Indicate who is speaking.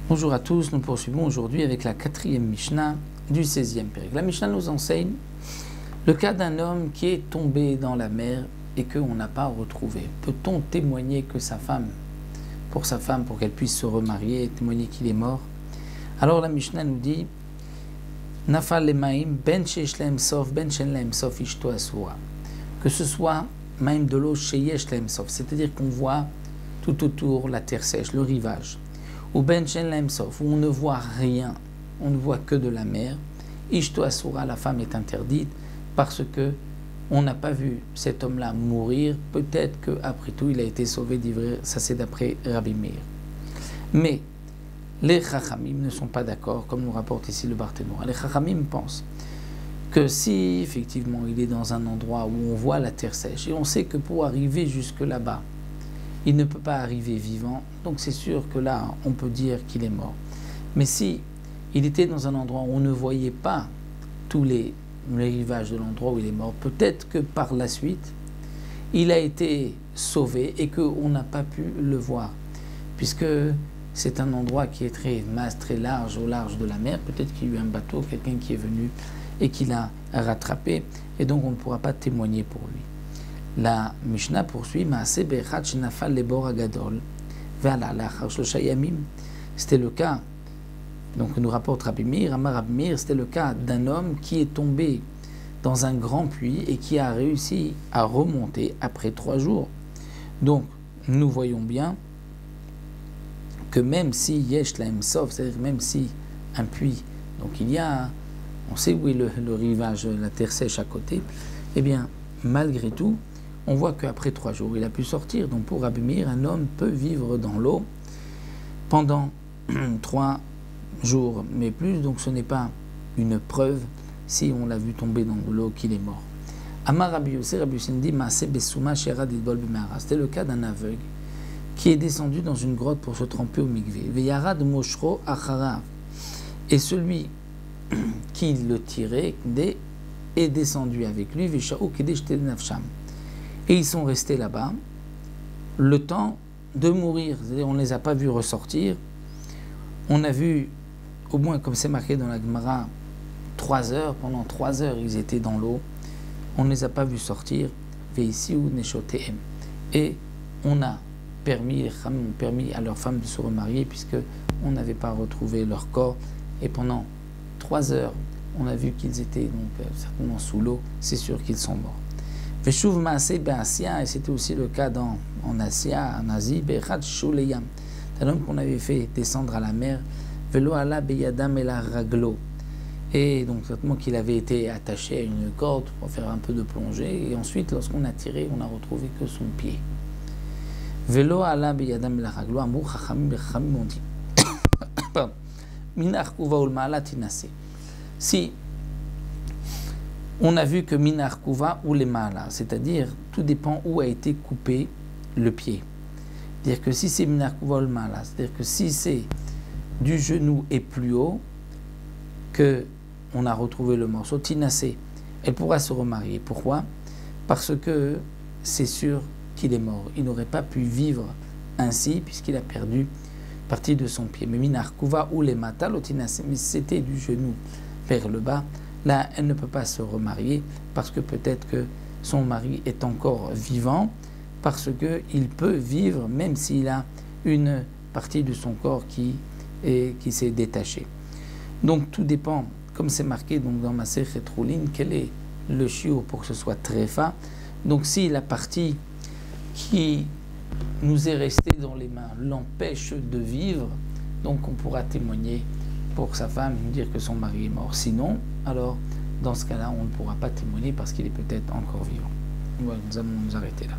Speaker 1: Bonjour à tous, nous poursuivons aujourd'hui avec la 4e Mishnah du 16e péril. La Mishnah nous enseigne le cas d'un homme qui est tombé dans la mer et qu'on n'a pas retrouvé. Peut-on témoigner que pour qu'elle puisse se remarier, témoigner qu'il est mort? Alors la Mishnah nous dit Nafal lemaim ben sheyesh lahem sof ben she'en lahem sof ishto asura. Que ce soit maim de l'eau sheyesh lahem sof, c'est-à-dire qu'on voit tout autour la terre sèche, le rivage. Ou ben she'en lahem sof, où on ne voit rien, on ne voit que de la mer. Ishto asura, la femme est interdite parce que on n'a pas vu cet homme-là mourir. Peut-être qu'après tout, il a été sauvé d'ivrer. Ça, c'est d'après Rabbi Meir. Mais les Chachamim ne sont pas d'accord, comme nous rapporte ici le Barthénois. Les Chachamim pensent que si, effectivement, il est dans un endroit où on voit la terre sèche, et on sait que pour arriver jusque là-bas, il ne peut pas arriver vivant, donc c'est sûr que là, on peut dire qu'il est mort. Mais si il était dans un endroit où on ne voyait pas tous les rivages de l'endroit où il est mort, peut-être que par la suite, il a été sauvé et qu'on n'a pas pu le voir, puisque c'est un endroit qui est très large, au large de la mer. Peut-être qu'il y a eu un bateau, quelqu'un qui est venu et qui l'a rattrapé, et donc on ne pourra pas témoigner pour lui. La Mishnah poursuit c'était le cas, donc nous rapporte Rabbi Meir, c'était le cas d'un homme qui est tombé dans un grand puits et qui a réussi à remonter après 3 jours. Donc nous voyons bien que même si yesh lahem sof, c'est-à-dire même si un puits, donc on sait où est le rivage, la terre sèche à côté, eh bien malgré tout, on voit qu'après 3 jours, il a pu sortir. Donc pour Rabbi Meir, un homme peut vivre dans l'eau pendant 3 jours, mais plus, donc ce n'est pas une preuve, si on l'a vu tomber dans l'eau, qu'il est mort. Amar Rabbi Yossé, Rabbi Yossé dit, c'était le cas d'un aveugle qui est descendu dans une grotte pour se tremper au mikvé. Veyarad moshro acharav. Et celui qui le tirait est descendu avec lui, Veshaou kedesh ted nafsham. Et ils sont restés là-bas le temps de mourir. C'est-à-dire, on ne les a pas vus ressortir. On a vu, au moins comme c'est marqué dans la Gemara, 3 heures. Pendant 3 heures, ils étaient dans l'eau. On ne les a pas vus sortir. Veisiou neshotehem. Et on a permis, les Chachamim ont permis à leurs femmes de se remarier puisqu'on n'avait pas retrouvé leur corps. Et pendant 3 heures, on a vu qu'ils étaient donc certainement sous l'eau. C'est sûr qu'ils sont morts. Veshuv maaseh be'Asia, et c'était aussi le cas en Asia, en Asie, be'echad shuleyam, c'est un homme qu'on avait fait descendre à la mer, velo ala beyadam el raglo, et donc certainement qu'il avait été attaché à une corde pour faire un peu de plongée, et ensuite lorsqu'on a tiré, on n'a retrouvé que son pied. Velo ala beyadam el raglo, amur chachamim ont dit, minar kuva ul ma'ala tinase. Si on a vu que minar kuva ou les mala, c'est-à-dire tout dépend où a été coupé le pied. C'est-à-dire que si c'est minar kuva ou le mala, c'est-à-dire que si c'est du genou et plus haut que on a retrouvé le morceau, tinasé, elle pourra se remarier. Pourquoi? Parce que c'est sûr qu'il est mort. Il n'aurait pas pu vivre ainsi puisqu'il a perdu partie de son pied. Mais minar kuva ou les mata, tinasé, mais c'était du genou vers le bas. Là, elle ne peut pas se remarier parce que peut-être que son mari est encore vivant, parce qu'il peut vivre même s'il a une partie de son corps qui s'est détachée. Donc tout dépend, comme c'est marqué donc, dans Masechet Roulin, quel est le shiur pour que ce soit tréfa. Donc si la partie qui nous est restée dans les mains l'empêche de vivre, donc on pourra témoigner pour sa femme, dire que son mari est mort. Sinon, alors, dans ce cas-là, on ne pourra pas témoigner parce qu'il est peut-être encore vivant. Voilà, nous allons nous arrêter là.